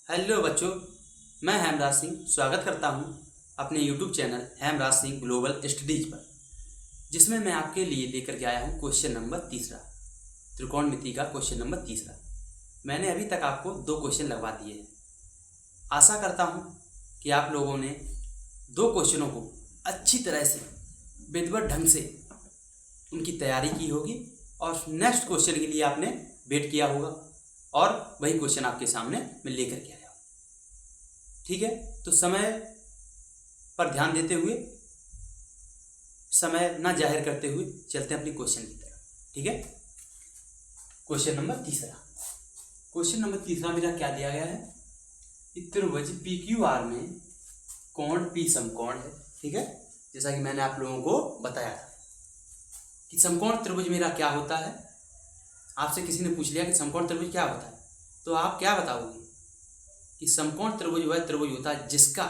Hello बच्चों, मैं हेमराज सिंह स्वागत करता हूं अपने YouTube channel Hemraj Singh global studies पर, जिसमें मैं आपके लिए लेकर के आया हूं क्वेश्चन नंबर तीसरा, त्रिकोणमिति का क्वेश्चन नंबर तीसरा। मैंने अभी तक आपको 2 क्वेश्चन लगवा दिए हैं। आशा करता हूं कि आप लोगों ने 2 क्वेश्चनों को अच्छी तरह से विधिवत ढंग से उनकी तैयारी की होगी और नेक्स्ट क्वेश्चन के लिए आपने वेट किया होगा और वही क्वेश्चन आपके सामने मैं लेकर के आया हूँ। ठीक है, तो समय पर ध्यान देते हुए, समय ना जाहिर करते हुए चलते हैं अपनी क्वेश्चन की तरफ। ठीक है, क्वेश्चन नंबर तीसरा मेरा क्या दिया गया है कि त्रिभुज PQR में कोण P समकोण है। ठीक है, जैसा कि मैंने आप लोगों को बताया था कि समकोण त्रिभुज मेरा क्या होता है। आपसे किसी ने पूछ लिया कि समकोण त्रिभुज क्या होता है, तो आप क्या बताओगे कि समकोण त्रिभुज वह त्रिभुज होता है जिसका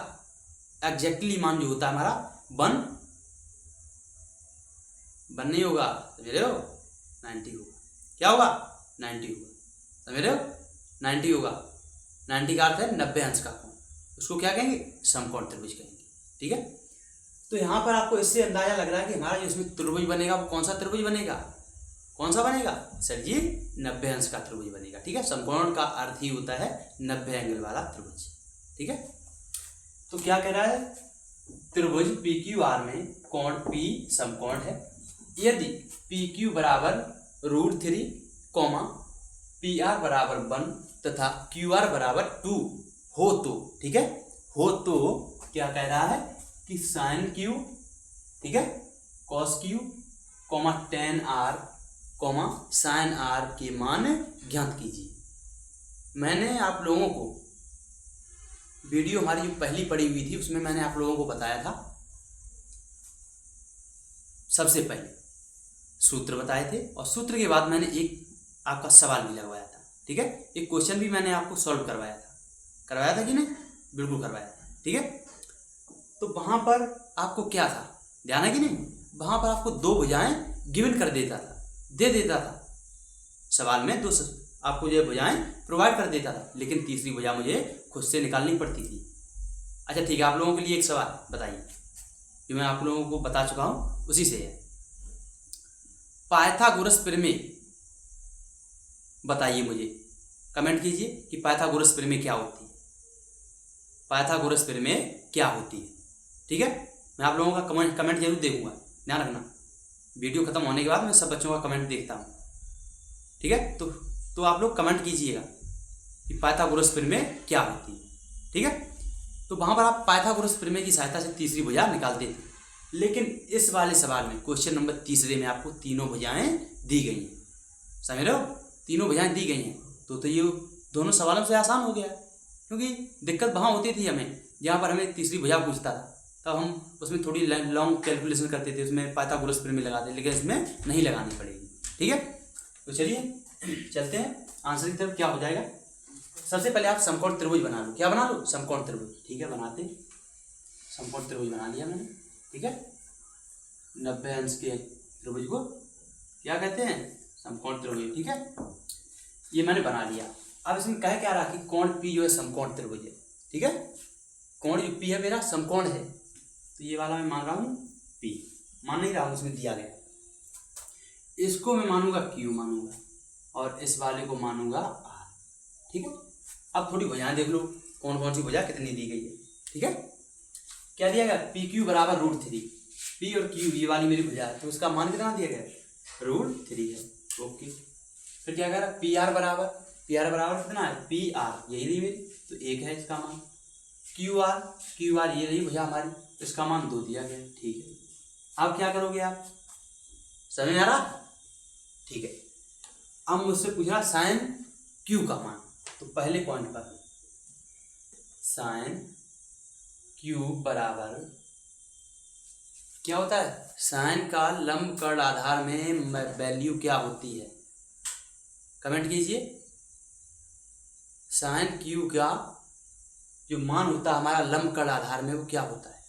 एग्जैक्टली मान जो होता है हमारा 1 नहीं होगा, समझ रहे हो, 90 होगा। क्या होगा? 90 होगा, समझ रहे हो, 90 होगा। 90 का अर्थ है 90 अंश का कोण, उसको क्या कहेंगे? समकोण त्रिभुज कहेंगे। ठीक है, तो यहाँ पर आपको इससे अंदाजा लग रहा है कि हमारा जो इसमें त्रिभुज बनेगा वो कौन सा त्रिभुज बनेगा? कौन सा बनेगा सर जी? 90 अंश का त्रिभुज बनेगा। ठीक है, समकोण का अर्थ ही होता है 90 एंगल वाला त्रिभुज। ठीक है, तो क्या कह रहा है? त्रिभुज PQR में कोण P समकोण है यदि PQ बराबर √3, PR बराबर 1 तथा QR बराबर 2 हो तो। ठीक है, हो तो क्या कह रहा है कि sin Q, ठीक है, cos Q, tan R, sin R के मान ज्ञात कीजिए। मैंने आप लोगों को वीडियो हमारी जो पहली पड़ी हुई थी उसमें मैंने आप लोगों को बताया था, सबसे पहले सूत्र बताए थे और सूत्र के बाद मैंने एक आपका सवाल भी लगवाया था। ठीक है, एक क्वेश्चन भी मैंने आपको सॉल्व करवाया था कि नहीं? बिल्कुल करवाया था। ठीक है, तो वहां पर आपको क्या था, ध्यान है कि नहीं? वहां पर आपको 2 भुजाएं गिवन कर देता था, दे देता था सवाल में, 2 आपको ये भुजाएं प्रोवाइड कर देता था, लेकिन तीसरी भुजा मुझे खुद से निकालनी पड़ती थी। अच्छा ठीक है, आप लोगों के लिए एक सवाल बताइए जो मैं आप लोगों को बता चुका हूं, उसी से है। पाइथागोरस प्रमेय बताइए, मुझे कमेंट कीजिए कि पाइथागोरस प्रमेय क्या होती है। पाइथागोरस प्रमेय क्या होती है? ठीक है, मैं आप लोगों का कमेंट जरूर देखूंगा, ध्यान रखना। वीडियो खत्म होने के बाद मैं सब बच्चों का कमेंट देखता हूँ। ठीक है, तो आप लोग कमेंट कीजिएगा कि पाइथागोरस प्रमेय क्या होती है। ठीक है, तो वहां पर आप पाइथागोरस प्रमेय की सहायता से तीसरी भुजा निकालते थे, लेकिन इस वाले सवाल में क्वेश्चन नंबर तीसरे में आपको तीनों भुजाएं दी गई हैं, समझ रहे हो, तीनों भुजाएं दी गई हैं। तो ये दोनों सवालों से आसान हो गया, क्योंकि दिक्कत वहां होती थी हमें जहां पर हमें तीसरी भुजा पूछता था, तब हम उसमें थोड़ी लॉन्ग कैलकुलेशन करते थे, उसमें पाइथागोरस प्रमेय लगाते, लेकिन इसमें नहीं लगानी पड़ेगी। ठीक है, तो चलिए चलते हैं आंसर की तरफ। क्या हो जाएगा? सबसे पहले आप समकोण त्रिभुज बना लो। क्या बना लो? समकोण त्रिभुज। ठीक है, बनाते हैं। समकोण त्रिभुज बना लिया मैंने। ठीक है, 90 अंश के त्रिभुज को क्या कहते हैं? समकोण त्रिभुज। ठीक है, ये मैंने बना लिया। अब इसमें कह क्या रहा कि कोण P जो है समकोण त्रिभुज है। ठीक है, कोण जो P है मेरा समकोण है, तो ये वाला मैं मान रहा हूँ P, मान नहीं रहा हूँ, उसमें दिया गया। इसको मैं मानूंगा Q मानूंगा और इस वाले को मानूंगा R। ठीक है, अब थोड़ी भुजाएं देख लो, कौन कौन सी भुजा कितनी दी गई है। ठीक है, क्या दिया गया? PQ बराबर √3, P और Q ये वाली मेरी भुजा है, तो उसका मान कितना दिया गया? √3 है। ओके, फिर क्या कह रहा? PR बराबर कितना है? PR, यही रही मेरी, तो 1 है इसका मान। QR ये रही भुजा हमारी, इसका मान 2 दिया गया। ठीक है, अब क्या करोगे आप? समझ में आ रहा? ठीक है, अब मुझसे पूछ रहा sin Q का मान, तो पहले पॉइंट पर sin Q बराबर क्या होता है? sin का लंब कर्ण आधार में वैल्यू क्या होती है? कमेंट कीजिए। sin Q का जो मान होता है हमारा लंब कर्ण आधार में, वो क्या होता है?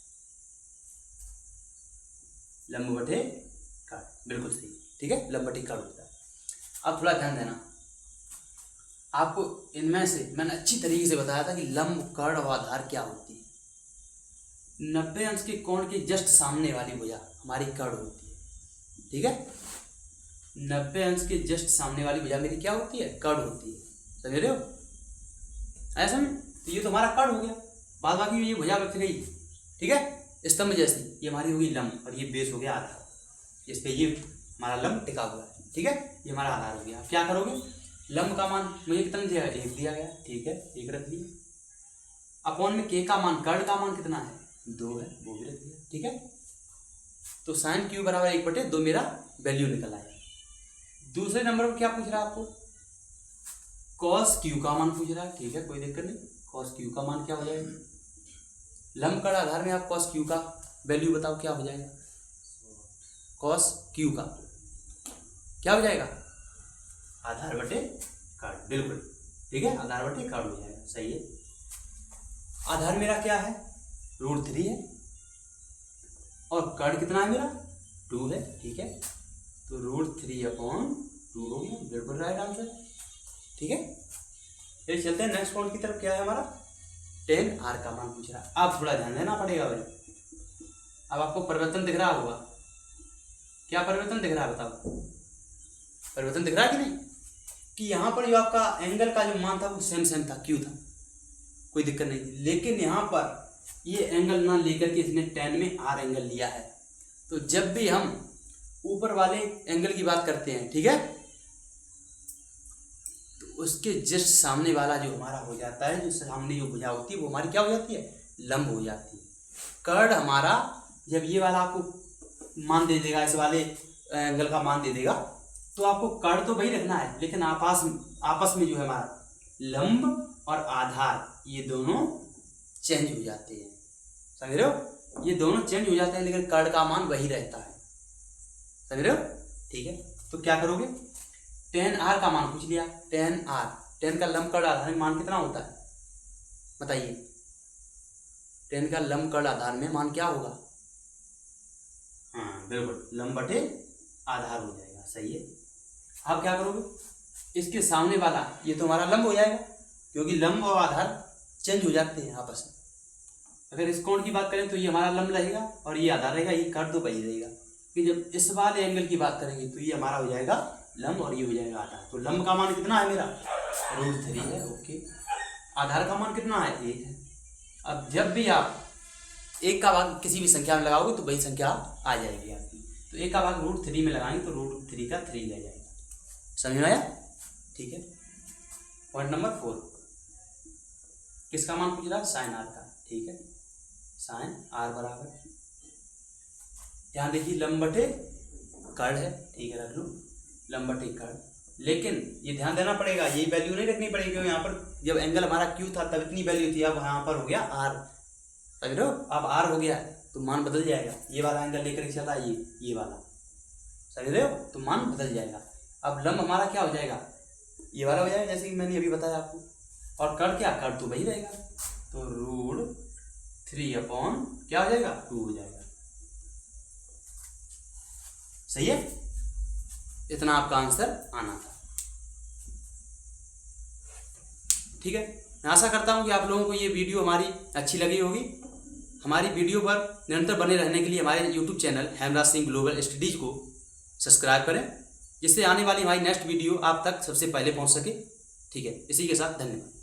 लंब बटे कर्ण, बिल्कुल सही। ठीक है, लंब बटे कर्ण होता है। अब थोड़ा ध्यान देना, आपको इनमें से मैंने अच्छी तरीके से बताया था कि लंब, कर्ण और आधार क्या होती है। 90 अंश के कोण के जस्ट सामने वाली भुजा हमारी कर्ण होती है, ठीक है। 90 अंश के जस्ट सामने वाली भुजा मेरी क्या होती है, कर्ण होती है, समझ रहे हो। ऐसा में तो ये तो हमारा कर्ण हो गया, बाद बाकी ये भुजा बच गई, ठीक है, स्तंभ जैसी। ये हमारी होगी लंब और ये बेस हो गया आधार, इस पे ये हमारा लंब टिका हुआ है, ठीक है। ये हमारा आधार हो गया। अब क्या करोगे, लंब का मान मुझे कितना दिया है, 1 दिया गया, ठीक है, 1 रख दिया। अपॉन में के का मान, कर्ण का मान कितना है, 2 है, वो भी रख दिया, ठीक है। तो साइन क्यू बराबर 1/2 मेरा वैल्यू निकल आया। दूसरे नंबर पर क्या पूछ रहा है आपको, कॉस क्यू का मान पूछ रहा है, ठीक है, कोई दिक्कत नहीं। कॉस क्यू का मान क्या हो जाएगा, लंब कर्ण आधार में आप कॉस क्यू का वैल्यू बताओ क्या हो जाएगा। कॉस क्यू का क्या हो जाएगा, आधार बटे कर्ण, बिल्कुल ठीक है, आधार बटे कर्ण हो जाएगा, सही है। आधार मेरा क्या है, √3 है और कर्ण कितना है मेरा, 2 है, ठीक है। तो √3/2 हो गया, बिल्कुल राइट आंसर, ठीक है। फिर चलते हैं नेक्स्ट पॉइंट की तरफ। क्या है हमारा, tan r का मान पूछ रहा है। आप थोड़ा ध्यान देना पड़ेगा भाई। अब आपको परिवर्तन दिख रहा होगा, क्या परिवर्तन दिख रहा है बताओ, परिवर्तन दिख रहा है कि नहीं, कि यहाँ पर जो आपका एंगल का जो मान था वो सेम था, क्यू था, कोई दिक्कत नहीं थी। लेकिन यहाँ पर ये एंगल ना लेकर के इसने tan में r एंगल लिया है। तो जब भी हम ऊपर वाले एंगल की बात करते हैं, ठीक है, तो उसके जस्ट सामने वाला जो हमारा हो जाता है, जो सामने जो भुजा होती है वो हमारी क्या हो जाती है, लंब हो जाती है। कर्ण हमारा जब ये वाला आपको मान दे देगा, इस वाले एंगल का मान दे देगा, तो आपको कर्ण तो वही रखना है, लेकिन आपस में जो है हमारा लंब और आधार ये दोनों चेंज हो जाते हैं, समझ रहे हो, ये दोनों चेंज हो जाते हैं, लेकिन कर्ण का मान वही रहता है, समझ रहे हो, ठीक है। तो क्या करोगे, tan r का मान पूछ लिया, tan r, tan का लंब कर्ण आधार में मान कितना होता है बताइए, tan का लंब कर्ण आधार में मान क्या होगा, हाँ बिल्कुल लंब बटे आधार हो जाएगा, सही है। अब क्या करोगे, इसके सामने वाला ये तो हमारा लंब हो जाएगा, क्योंकि लंब और आधार चेंज हो जाते हैं आपस में। अगर इस कोण की बात करें तो ये हमारा लंब रहेगा और ये आधार रहेगा, ये कर्ण तो वही रहेगा। कि जब इस वाले एंगल की बात करेंगे तो ये हमारा हो जाएगा लंब और ये हो जाएगा आधार। तो लंब का मान कितना है मेरा, √3 है, ओके। आधार का मान कितना है, 1 है। अब जब भी आप 1 का भाग किसी भी संख्या में लगाओगे तो वही संख्या आ जाएगी आपकी। तो 1 का भाग √3 में लगाएंगे तो √3 का 3 रह जाएगा, समझ में आया, ठीक है। पॉइंट नंबर 4, किसका मान पूछ रहा है, साइन r का, ठीक है। साइन r बराबर, यहाँ देखिए लंब बटे कर्ण है, ठीक है, रख लो लंब बटे कर्ण। लेकिन ये ध्यान देना पड़ेगा, यही वैल्यू नहीं रखनी पड़ेगी, क्योंकि यहाँ पर जब एंगल हमारा क्यू था तब इतनी वैल्यू थी, अब यहाँ पर हो गया r, समझ रहे हो, अब r हो गया तो मान बदल जाएगा, ये वाला एंगल लेकर के चला, ये वाला, समझ रहे हो, तो मान बदल जाएगा। अब लंब हमारा क्या हो जाएगा, ये वाला हो जाएगा, जैसे कि मैंने अभी बताया आपको, और कर्ण क्या, कर्ण तो वही रहेगा, तो √3/, क्या हो जाएगा, 2 हो जाएगा, सही है। इतना आपका आंसर आना था, ठीक है। मैं आशा करता हूं कि आप लोगों को ये वीडियो हमारी अच्छी लगी होगी। हमारी वीडियो पर निरंतर बने रहने के लिए हमारे YouTube channel Hemraj Singh global studies को सब्सक्राइब करें, जिससे आने वाली हमारी नेक्स्ट वीडियो आप तक सबसे पहले पहुंच सके, ठीक है। इसी के साथ धन्यवाद।